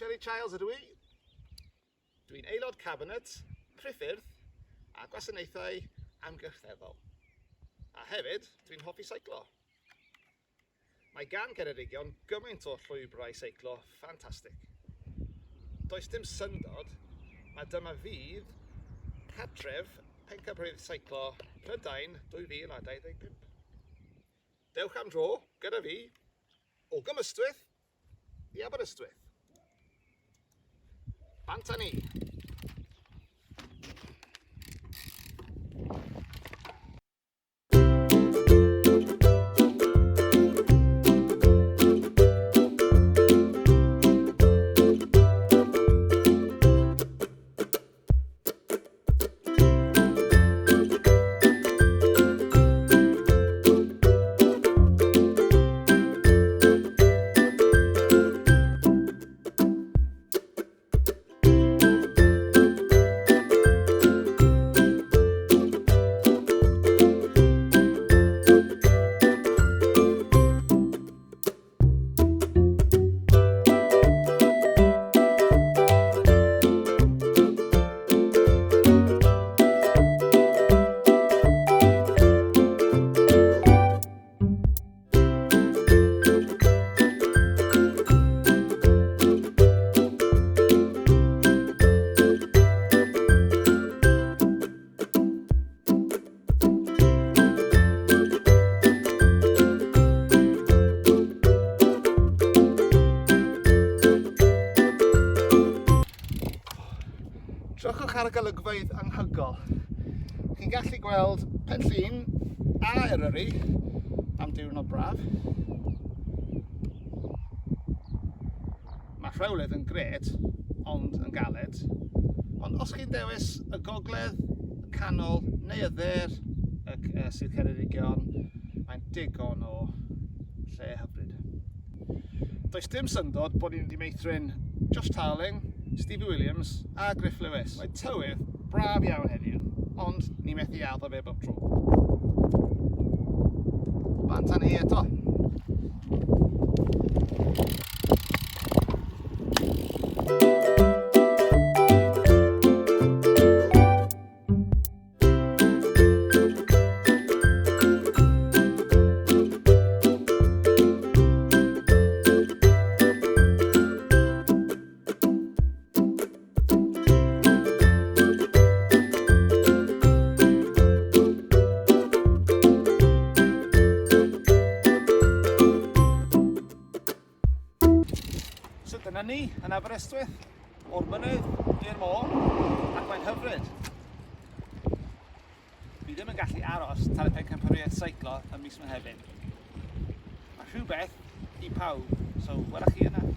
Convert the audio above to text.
Shelley Childs ydw i. Dwi'n aelod cabinet, priffyrdd a gwasanaethau amgylcheddol. A hefyd, dwi'n hoffi seiclo. Mae gan Ngheredigion gymaint o llwybrau seiclo ffantastig. Does dim syndod, mae dyma fydd cartref Pencampwriaethau Seiclo Phrydain 2025. Dewch am dro gyda fi o Gymystwyth i Aberystwyth. Bant â ni! Trwchwch ar y golygfeydd anhygoel. Chi'n gallu gweld Penllyn a Eryri am diwrnod braf. Mae rhewlydd yn gret, ond yn galed. Ond os chi'n dewis y gogledd, y canol neu y dder sydd Ngheredigion, mae'n digon o lle hyfryd. Does dim syndod bod ni'n wedi meithrin Josh Tarling, Stevie Williams a Griff Lewis. Mae tywydd braf iawn heddiw, ond ni methu addo fe bob tro. Bant â ni eto. Dyna ni yn Aberystwyth, o'r mynydd i'r môr, ac mae'n hyfryd. Fi ddim yn gallu aros tan y Pencampwriaethau Seiclo ym mis Mehefin. Mae rhywbeth i pawb, so welwch chi yna.